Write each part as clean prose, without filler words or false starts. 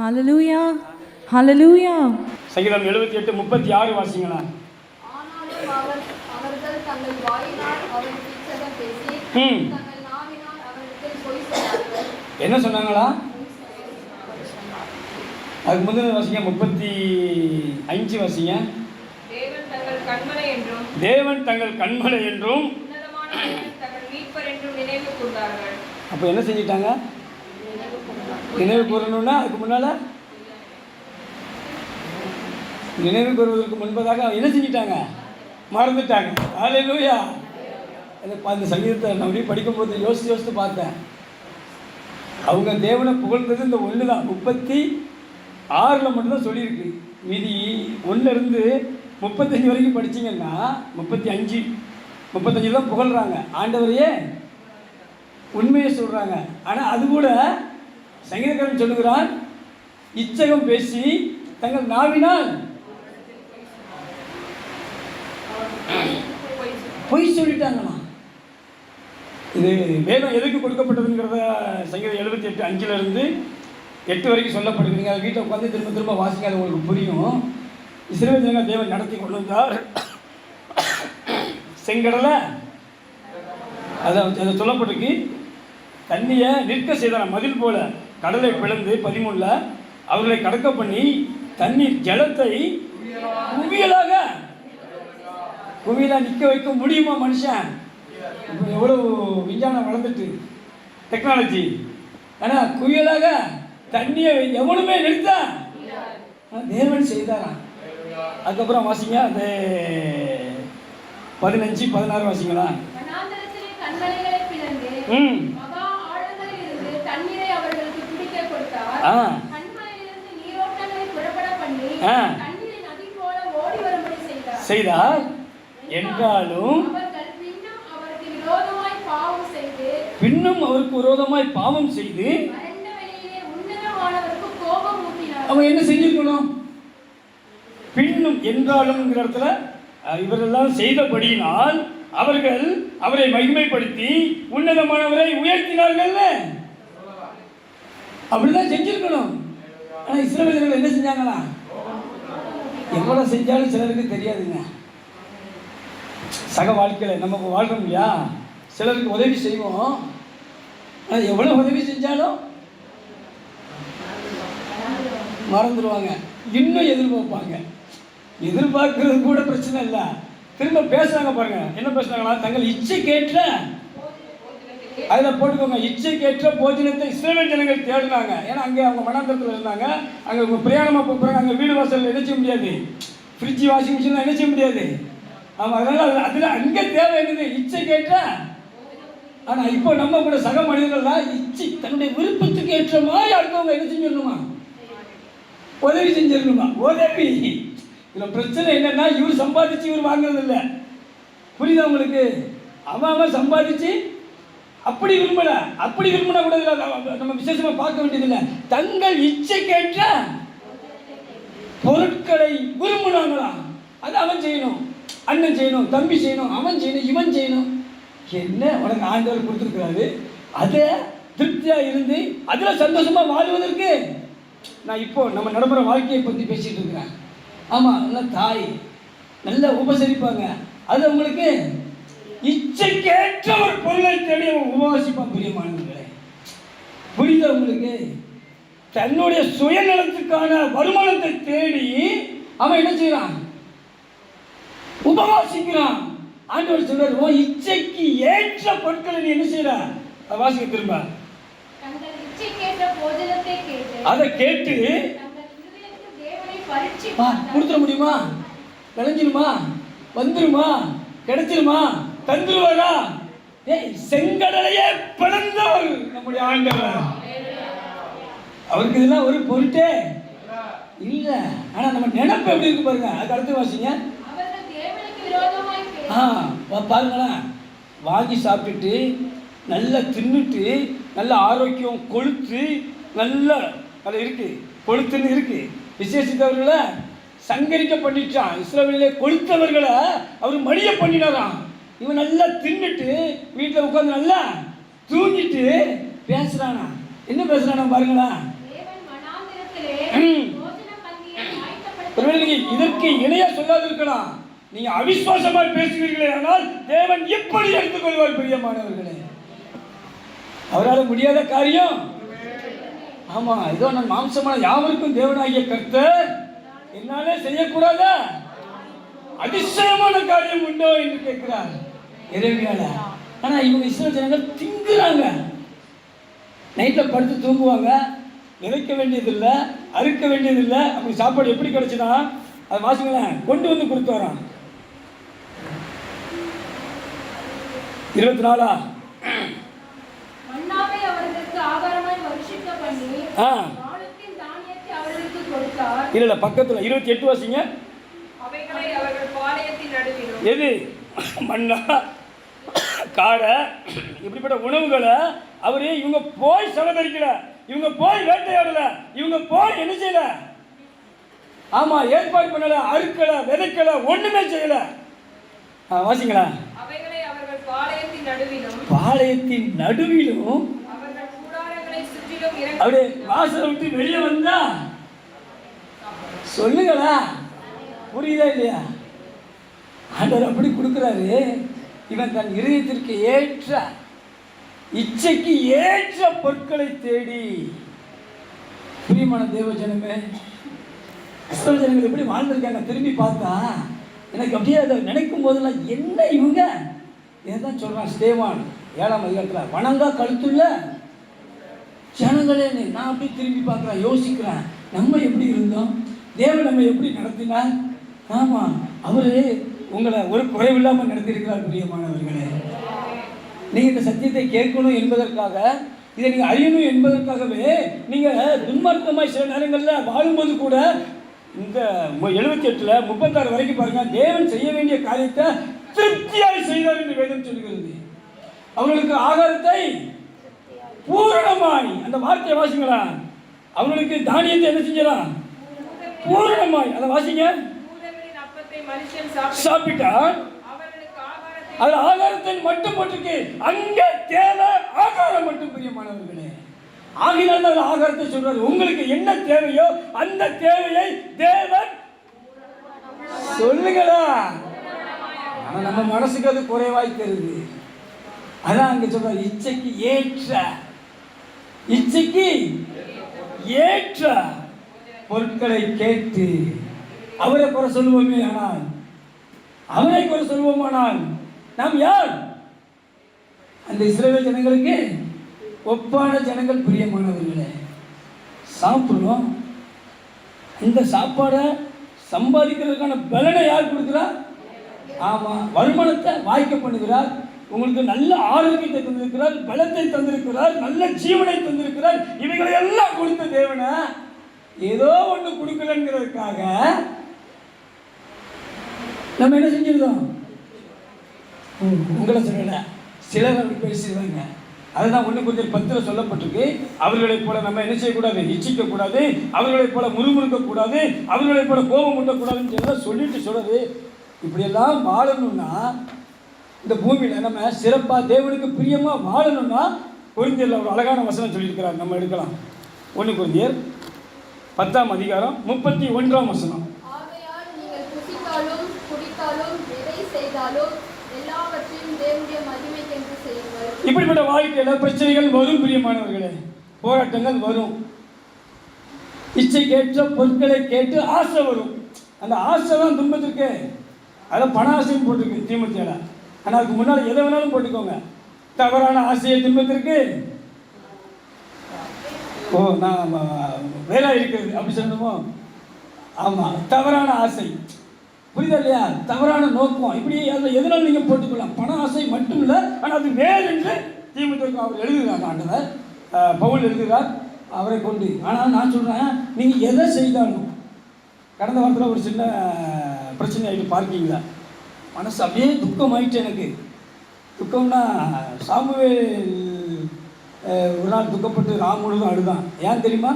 ஹல்லேலூயா, ஹல்லேலூயா. சங்கீதம் 78:36 வாசிங்களா. ஆனாலும் அவர்கள் தங்கள் வாயினால் அவருக்கு இச்சகம் பேசி தங்கள் நாவினால் அவருக்கு பொய் சொன்னார்கள். என்ன சொன்னாங்களா? அதுக்கு முந்தின வாசிங்க 35 வாசிங்க. தேவன் தங்கள் கண்மலை என்றும் தேவன் தங்கள் கண்மலை என்றும் உன்னதமான தேவன் தங்கள் மீட்பர் என்றும் நினைவு கூர்ந்தார்கள். அப்போ என்ன செஞ்சிட்டாங்க? நினைவு கூறணும்னா அதுக்கு முன்னால் நினைவு கூறுவதற்கு முன்பதாக என்ன செஞ்சிட்டாங்க? மறந்துட்டாங்க. ஹல்லேலூயா. அந்த சங்கீதத்தை நான் அப்படியே படிக்கும்போது யோசித்து பார்த்தேன். அவங்க தேவனை புகழ்ந்தது இந்த ஒன்று தான். 36 மட்டும்தான் சொல்லியிருக்கு. மீதி 1 35 வரைக்கும் படிச்சிங்கன்னா 35 தான் புகழ்கிறாங்க, ஆண்டவரையே உண்மையை சொல்கிறாங்க. ஆனால் அது கூட சங்கீதக்காரன் சொல்லுகிறான், இச்சகம் பேசி தங்கள் நாவினால் பொய் சொல்லிட்டாங்களாம். இது வேதம் எதுக்கு கொடுக்கப்பட்டதுங்கிறத சங்கீதம் 78:5 8 வரைக்கும் சொல்லப்படுகிறீங்க. அதை வீட்டில் உட்காந்து திரும்ப வாசிங்க, அது உங்களுக்கு புரியும். இஸ்ரவேல் ஜனங்கள் தேவன் நடத்தி கொண்டு வந்தார். செங்கடலை அதை சொல்லப்பட்டிருக்கு. தண்ணியை நிற்க செய்தார், மதில் போல கடலை பிளந்து 13 அவர்களை கடக்க பண்ணி தண்ணீர் ஜலத்தை குவியலாக நிற்க வைக்க முடியுமா மனுஷன்? இப்போ எவ்வளோ விஞ்ஞானம் வளர்ந்துட்டு டெக்னாலஜி. ஆனால் குவியலாக தண்ணியை எவனுமே நிறுத்த தேவன் செய்தாராம். அதுக்கப்புறம் வாசிங்க, அந்த 15-16 வாசிங்களா. செய்தார் என்றாலும் பின்னும் அவருக்கு விரோதமாய் பாவம் செய்து அவன் என்ன செஞ்சிருக்கணும்? பின்னும் என்றாலும் இடத்துல இவரெல்லாம் செய்தபடியினால் அவர்கள் அவரை மகிமைப்படுத்தி உன்னதமானவரை உயர்த்தினார்கள். அப்படிதான் செஞ்சிருக்கணும். ஆனால் இஸ்ரவேலர்கள் என்ன செஞ்சாங்களா? எவ்வளோ செஞ்சாலும் சிலருக்கு தெரியாதுங்க. சக வாழ்க்கையில் நமக்கு வாழ்றோம் இல்லையா, சிலருக்கு உதவி செய்வோம். ஆனால் எவ்வளோ உதவி செஞ்சாலும் மறந்துடுவாங்க, இன்னும் எதிர்பார்ப்பாங்க. எதிர்பார்க்கறது கூட பிரச்சனை இல்லை, திரும்ப பேசுகிறாங்க பாருங்க. என்ன பேசுனாங்களா? தங்கள் இச்சைக்கேற்ற, அதில் போட்டுக்கோங்க, இச்சைக்கேற்ற போஜனத்தை இஸ்ரவேல் ஜனங்கள் தேடினாங்க. ஏன்னா அங்கே அவங்க வனாந்தரத்தில் இருந்தாங்க. அங்கே பிரயாணமாக போகிறாங்க. அங்கே வீடு வாசலில் என்ன செய்ய முடியாது, ஃப்ரிட்ஜ் வாஷிங் மிஷின்லாம் என்ன செய்ய முடியாது. ஆமாம், அதனால் அதில் அங்கே தேவை என்னது? இச்சைக்கேற்ற. ஆனால் இப்போ நம்ம கூட சக மனிதர்கள்லாம் தன்னுடைய விருப்பத்துக்கு ஏற்ற மாதிரி அடுத்தவங்க என்ன செஞ்சிடணுமா? உதவி செஞ்சிடணுமா? உதவி. இதில் பிரச்சனை என்னன்னா, இவர் சம்பாதிச்சு இவர் வாங்குறது இல்லை. புரியுதா உங்களுக்கு? அவன் சம்பாதிச்சு அப்படி விரும்பினா கூட இல்லை, நம்ம விசேஷமாக பார்க்க வேண்டியதில்லை. தங்கள் இச்சைக்கேற்ற பொருட்களை விரும்பினாங்களா? அது அவன் செய்யணும், அண்ணன் செய்யணும், தம்பி செய்யணும், அவன் செய்யணும், இவன் செய்யணும். என்ன உனக்கு ஆண்டவர் கொடுத்துருக்கிறாரு, அதை திருப்தியாக இருந்து அதில் சந்தோஷமாக வாழ்வதற்கு. நான் இப்போ நம்ம நடைமுறை வாழ்க்கையை பற்றி பேசிகிட்டு இருக்கிறேன். ஆமாம், நல்லா தாய் நல்லா உபசரிப்பாங்க. அது உங்களுக்கு இச்சைக்கேற்ற ஒரு பொருளை தேடி அவன் உபவாசிப்பான். பிரியமானவர்களே, புரியுதா உங்களுக்கு? தன்னுடைய சுயநலத்துக்கான வருமானத்தை தேடி அவன் என்ன செய்யறான்? உபவாசிக்கிறான். ஆண்டவர் சொல்றார், உன் இச்சைக்கு ஏற்ற பொருட்களை நீ என்ன செய்யற? வாசிக்க திரும்ப. அதை கேட்டு கொடுத்துட முடியுமா? விளைஞ்சிருமா? வந்துருமா? கிடைச்சிருமா? தந்துருவாரா? செங்கடலையே பிளந்தவர் நம்முடைய ஆண்டவர். அவருக்கு இதெல்லாம் ஒரு பொருட்டே இல்லை. ஆனால் நம்ம நினைப்பு எப்படி இருக்கு பாருங்க. அதுக்கு அடுத்து வாசிங்க. பாருங்களேன், வாங்கி சாப்பிட்டுட்டு நல்லா தின்னுட்டு நல்ல ஆரோக்கியம் கொழுத்து நல்லா அதில் இருக்கு, கொழுத்துன்னு இருக்கு. விசேஷித்தவர்களை சங்கரிக்க பண்ணிட்டான். இஸ்ரவேலிலே கொழுத்தவர்களை அவர் மடிய பண்ணினாராம். இவன் நல்லா தின்னுட்டு வீட்டில் உட்காந்து நல்லா தூங்கிட்டு பேசுறானா? என்ன பேசுறானா பாருங்களா. ஒருவேளை நீங்க இதற்கு இணையா சொல்லாது இருக்கலாம். நீங்க அவிசுவாசமாய் பேசுவீர்களே ஆனால் தேவன் எப்படி எடுத்துக்கொள்வார்? பிரியமானவர்களே, அவரால் முடியாத காரியம். ஆமா, இதோ நான் மாம்சமான யாவருக்கும் தேவனாகிய கர்த்தர் என்னாலே செய்யக்கூடாத அதிசயமான காரியம் உண்டோ என்று கேட்கிறார் எரேமியால. ஆனா இவங்க இஸ்ரவேல் ஜனங்கள் திங்குறாங்க. நைட்டில் படுத்து தூங்குவாங்க, விதைக்க வேண்டியதில்லை, அறுக்க வேண்டியதில்லை. அப்படி சாப்பாடு எப்படி கிடைச்சுன்னா அதை வாசிங்களேன், கொண்டு வந்து கொடுத்து வரான். 24 மன்னாவை அவர்களுக்கு ஆகாரமாய் வருஷிக்க பண்ணி வானத்தின் தானியத்தை அவர்களுக்கு கொடுத்தார். இல்ல பக்கத்துல 28 வாசிங்க. அவைகளை அவர்கள் பாளையத்தின் நடுவிலும். எது? மன்னா, காடை, இப்படிப்பட்ட உணவுகளை அவரு இவங்க போய் சவதரிக்கல, இவங்க போய் வேட்டையாடல, இவங்க போய் என்ன செய்யல, ஆமா ஏற்பாடு பண்ணல, அறுக்கல, விதைக்கல, ஒண்ணுமே செய்யல. வாசிங்களா? அவைகளை அவர்கள் பாளையத்தின் நடுவிலும், பாளையத்தின் நடுவிலும் அவர்கள் கூடாரங்களை சுற்றிலும் இறங்கி அப்படியே வாசலை விட்டு வெளியே வந்தா சொல்லுங்களா? புரியுதா இல்லையா? ஆண்டவர் அப்படி கொடுக்குறாரு. இவன் தன் இருதயத்திற்கு ஏற்ற, இச்சைக்கு ஏற்ற பொருட்களை தேடி. பிரியமான தேவ ஜனமே, கிறிஸ்தவ ஜனங்கள் எப்படி வாழ்ந்திருக்காங்க திரும்பி பார்த்தா எனக்கு அப்படியே அதை நினைக்கும் போதெல்லாம் என்ன இவங்க ஏதான் சொல்றான் ஸ்தேவான் 7ஆம் அதிகாரத்தில், வணங்கா கழுத்துள்ள ஜனங்களே. நான் அப்படியே திரும்பி பார்க்குறேன், யோசிக்கிறேன், நம்ம எப்படி இருந்தோம், தேவன் நம்ம எப்படி நடத்தினார். ஆமாம், அவரு உங்களை ஒரு குறைவில்லாமல் நடத்தியிருக்கிறார். பிரியமானவர்களே, நீங்கள் இந்த சத்தியத்தை கேட்கணும் என்பதற்காக, இதை நீங்கள் அறியணும் என்பதற்காகவே நீங்கள் துன்மார்க்கமாய் சில நேரங்களில் வாழும்போது கூட இந்த 78 36 வரைக்கும் பாருங்க, தேவன் செய்ய வேண்டிய காரியத்தை திருப்தியாய் செய்தார் என்று வேதம் சொல்கிறது. அவர்களுக்கு ஆகாரத்தை பூரணமாய், அந்த வார்த்தையை வாசிங்களா, அவர்களுக்கு தானியத்தை என்ன செஞ்சான்? பூரணமாய். அதை வாசிங்க. சாப்பிட்டான், அது ஆகாரத்தை மட்டும் போட்டிருக்கு. அங்க தேவை ஆகாரம் மட்டும். பிரியமானவர்களே, ஆகினால் அந்த ஆகாரத்தை சொல்றாரு. உங்களுக்கு என்ன தேவையோ அந்த தேவையை தேவன் சொல்லுங்களா. ஆனா நம்ம மனசுக்கு அது குறைவாய் தெரியுது. அதான் அங்க சொல்றாரு, இச்சைக்கு ஏற்ற, இச்சைக்கு ஏற்ற பொருட்களை கேட்டு அவரை குறை சொல்லுவோமே. ஆனால் அவரை குறை சொல்வோமானால் நாம் யார்? அந்த இஸ்ரவேல் ஜனங்களுக்கு ஒப்பான ஜனங்கள். பிரியமானவர்களே, சாப்பிடுறோம், இந்த சாப்பாடை சம்பாதிக்கிறதுக்கான பலனை யார் கொடுக்குறார்? ஆமாம், வருமானத்தை வாய்க்க பண்ணுகிறார். உங்களுக்கு நல்ல ஆரோக்கியத்தை தந்திருக்கிறார், பலத்தை தந்திருக்கிறார், நல்ல ஜீவனை தந்திருக்கிறார். இவைகளை எல்லாம் கொடுத்த தேவனை ஏதோ ஒன்று கொடுக்கலங்கிறதுக்காக நம்ம என்ன செஞ்சிருந்தோம்? உங்களை சொல்லலை, சிலர் அப்படி பேசிடுவாங்க. அதுதான் 1 சொல்லப்பட்டிருக்கு. அவர்களைப் போல நம்ம என்ன செய்யக்கூடாது? இச்சிக்கக்கூடாது, அவர்களைப் போல முறுமுறுக்கக்கூடாது, அவர்களைப் போல கோபம் ஊட்டக்கூடாதுன்னு எல்லாம் சொல்லிட்டு சொல்றது. இப்படியெல்லாம் வாழணும்னா இந்த பூமியில் நம்ம சிறப்பாக தேவனுக்கு பிரியமாக வாழணும்னா கொரிந்தியரில் ஒரு அழகான வசனம் சொல்லியிருக்கிறார். நம்ம எடுக்கலாம். 1 கொரிந்தியர் 10ஆம் அதிகாரம் 31ஆம் வசனம். ஆகையால் நீங்கள் புசித்தாலும் குடித்தாலும் எதை செய்தாலும் எல்லாவற்றையும் தேவனுடைய மகிமைக்கென்று செய்யுங்கள். இப்படிப்பட்ட வாழ்க்கையில் பிரச்சனைகள் வரும். பிரியமானவர்களே, போராட்டங்கள் வரும். இச்சை கேட்ட பொருட்களை கேட்டு ஆசை வரும். அந்த ஆசை தான் துன்பத்திற்கு. அதில் பண ஆசையும் போட்டிருக்கு தீமத்தியால. ஆனால் அதுக்கு முன்னால் எதை வேணாலும் போட்டுக்கோங்க. தவறான ஆசையை துன்பத்திற்கு. ஓ, நான் வேலை இருக்கிறது அப்படி சொல்லணுமோ? ஆமாம், தவறான ஆசை. புரியுதா இல்லையா? தவறான நோக்கம். இப்படி அதில் எதனாலும் நீங்கள் போட்டுக்கலாம். பண ஆசை மட்டும் இல்லை, ஆனால் அது வேறு என்று தீமத்திற்கு அவர் எழுதுகிறார். ஆண்டவர் பவுல் எழுதுகிறார் அவரை கொண்டு. ஆனால் நான் சொல்கிறேன், நீங்கள் எதை செய்தாலும், கடந்த வாரத்தில் ஒரு சின்ன பிரச்சனை ஆகிட்டு பார்க்கிங்களா, மனசு அப்படியே துக்கமாயிடுச்சு. எனக்கு துக்கம்னா, சாமுவேல் ஒரு நாள் துக்கப்பட்டு ராமுழுதும் அழுதான். ஏன் தெரியுமா?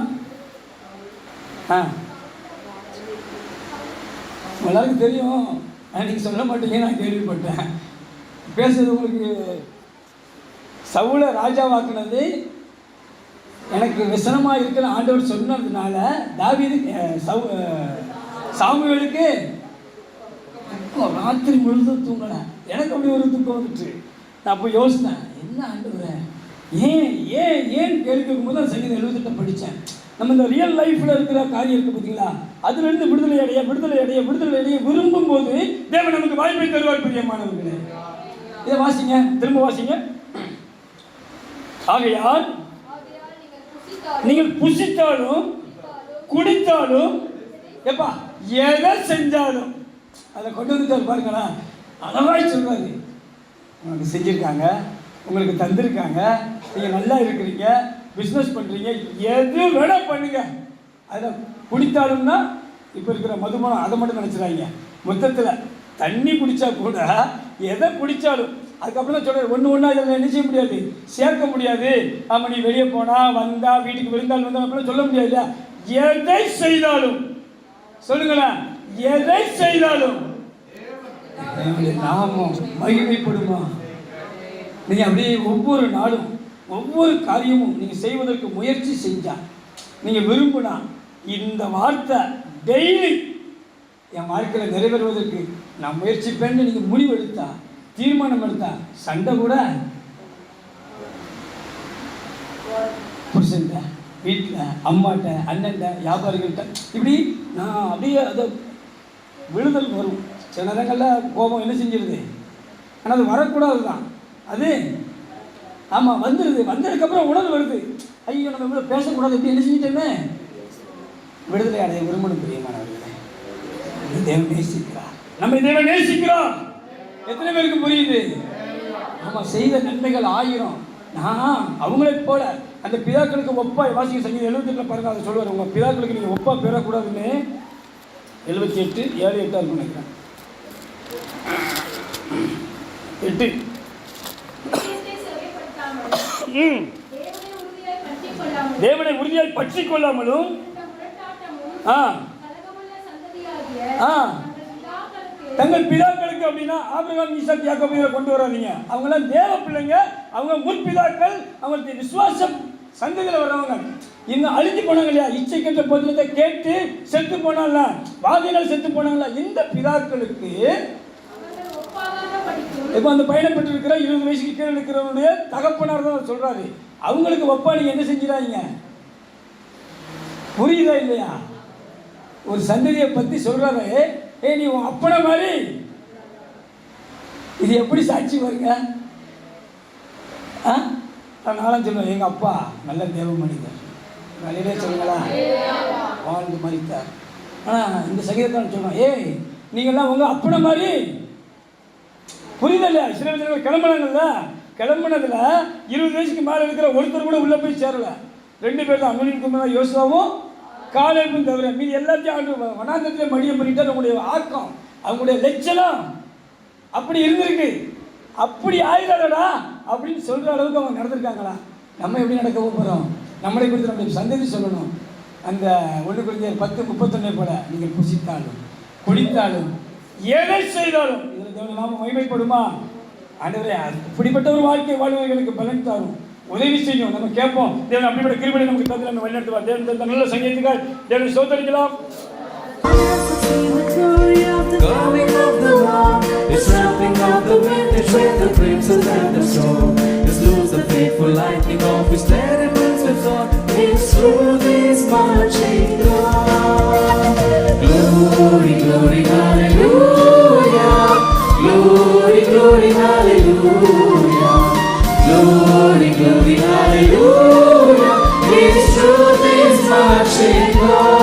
எல்லாருக்கும் தெரியும், நீங்கள் சொல்ல மாட்டீங்க, நான் கேள்விப்பட்டேன். பேசுறது உங்களுக்கு. சவுலை ராஜாவாக்குனது எனக்கு விசனமாக இருக்கிற ஆண்டவர் சொன்னதுனால தாவீது சாமுவேலுக்கு துக்கம், ராத்திரி முழுதும் தூங்கலை. எனக்கு அப்படி ஒரு துக்கம் வந்துட்டு நான் அப்போ யோசித்தேன், என்ன ஆண்டவரே ஏன் கேள்வி கேட்கும்போது அந்த சங்கீதம் 78 படித்தேன். நம்ம இந்த ரியல் லைஃப்பில் இருக்கிற காரியம் இருக்குது பார்த்தீங்களா, அதுலேருந்து விடுதலை அடைய விரும்பும் போது தேவன் நமக்கு வாய்ப்பை தருவார். பிரியமானவர்களே, இதை வாசிங்க, திரும்ப வாசிங்க. ஆகையால் நீங்கள் புசித்தாலும் குடித்தாலும் எப்பா எதை செஞ்சாலும் அதை கொண்டு வந்துட்டார் பாருங்களா. அளவாய் சொல்வாரு, உங்களுக்கு செஞ்சுருக்காங்க, உங்களுக்கு தந்திருக்காங்க, நீங்கள் நல்லா இருக்கிறீங்க, பிஸ்னஸ் பண்ணுறீங்க, எது வேணால் பண்ணுங்க. அதில் குடித்தாலும்னா இப்போ இருக்கிற மதுபானம் அதை மட்டும் நினச்சிடாங்க. மொத்தத்தில் தண்ணி குடித்தா கூட எதை குடித்தாலும் அதுக்கப்புறம் தான் சொல்கிறார், ஒன்று இதில் என்ன செய்ய முடியாது, சேர்க்க முடியாது. ஆமாம், நீ வெளியே போனால் வந்தா வீட்டுக்கு விருந்தாள் வந்தால் அப்படிலாம் சொல்ல முடியாது இல்லையா. எதை செய்தாலும் சொல்லுங்களேன், எதை செய்தாலும் நாமம் மகிமைப்படுமா. நீங்கள் அப்படியே ஒவ்வொரு நாளும் ஒவ்வொரு காரியமும் நீங்கள் செய்வதற்கு முயற்சி செஞ்சால், நீங்கள் விரும்பினா இந்த வார்த்தை டெய்லி என் வாழ்க்கையில் நிறைவேறுவதற்கு நான் முயற்சிப்பேன்னு நீங்கள் முடிவு எடுத்தா, தீர்மானம் எடுத்தா, சண்டை கூட புருஷன்ட்ட, வீட்டில், அம்மாட்ட, அண்ணன்ட்ட, வியாபாரிகள்கிட்ட, இப்படி நான் அப்படியே அதை விழுதல் வரும். சில நேரங்களில் கோபம் என்ன செஞ்சிருது, ஆனால் அது வரக்கூடாது தான். அது ஆமாம் வந்துடுது. வந்ததுக்கப்புறம் உணர்வு வருது, ஐயோ நம்ம இவ்வளோ பேசக்கூடாது, எப்படி என்ன செஞ்சிட்டோமே. விடுதலை அடைய விரும்பணும். பிரியமானவர்களே, தேவன் நேசிக்கிறார், நம்ம தேவன் நேசிக்கிறோம். எத்தனை பேருக்கு புரியுது? ஆமாம், செய்த நன்மைகள் 1000. நான் அவங்களைப் போல அந்த பிதாக்களுக்கு ஒப்பா வாசிக்க சங்கீதம் 78 பாருங்க, அதை சொல்லுவார், உங்கள் பிதாக்களுக்கு நீங்கள் ஒப்பா பெறக்கூடாதுன்னு. 78 7 8 நினைக்கிறேன். 8 தேவனை உறுதியாய் பற்றி கொள்ளாமலும் தங்கள் பிதாக்களுக்கு அப்படின்னா ஆபிரகாம், ஈசாக், யாக்கோபு கொண்டு வராதீங்க. அவங்களாம் தேவ பிள்ளைங்க, அவங்க முற்பிதாக்கள், அவங்களுக்கு விசுவாசம் சந்ததியில் வர்றவங்க. இன்னும் அழிஞ்சு போனாங்க இல்லையா, இச்சை கெட்ட பொருளத்தை கேட்டு செத்து போனால, வாதினால் செத்து போனாங்களா, இந்த பிதாக்களுக்கு இப்போ அந்த பயணப்பட்டு இருக்கிற 20 வயசுக்கு கீழே இருக்கிறவனுடைய தகப்பனார் தான் சொல்றாரு, அவங்களுக்கு ஒப்பா நீங்க என்ன செஞ்சிடாதீங்க. புரியுதா இல்லையா? ஒரு சந்ததியை பற்றி சொல்றாரு, நீ உன் அப்பனை மாதிரி. இது எப்படி சாட்சி வருங்க? நானும் சொல்லுவேன், எங்கள் அப்பா நல்ல தேவ மனிதர், நல்லதே சொல்லுங்களா, வாழ்ந்து மறித்தார். ஆனால் இந்த சங்கீதத்தான் சொல்லுவேன், நீங்கள்லாம் உங்கள் அப்பனை மாதிரி. புரியுதா இல்லையா? இஸ்ரவேலர்கள் கிளம்பினாங்கல்ல, கிளம்பினதுல 20 வயசுக்கு மேலே இருக்கிற ஒருத்தர் கூட உள்ளே போய் சேரல. 2 பேர் தான், அம்மனின் குமாரன் யோசுவாவும் காலேபும் தவிர மீது எல்லாத்தையும் ஆண்டு வனாந்தரத்திலே மடியம் பண்ணிட்டு அவங்களுடைய ஆக்கம், அவங்களுடைய லட்சணம் அப்படி இருந்திருக்கு. அப்படி ஆயிடாதடா அப்படின்னு சொல்கிற அளவுக்கு அவங்க நடந்திருக்காங்களா? நம்ம எப்படி நடக்க போகிறோம்? நம்மளை குறித்து நம்முடைய சந்ததி சொல்லணும். அந்த 1 Corinthians 10:31 போல, நீங்கள் புசித்தாலும் குடித்தாலும் எதை செய்தாலும் இதில் தேவனுடைய நாமம் மகிமைப்படுமா? ஆண்டவரே, இப்படிப்பட்ட ஒரு வாழ்க்கை வாழ்வர்களுக்கு பலன் தாரும், உதவி செய்யும். நம்ம கேட்போம், தேவன் அப்படிப்பட்ட கிருபையை நமக்கு தந்து நம்ம வழிநடத்துவார். தேவன் தந்த நல்ல சங்கீதத்துக்காக தேவனை ஸ்தோத்திரிக்கலாம். Coming of the Lord, it's ramping up the wind, it's with the crimson and the storm. It's loose the faithful lightning of His terrible steps on. It's through this marching on. Glory, glory, hallelujah. Glory, glory, hallelujah. Glory, glory, hallelujah. It's through this marching on.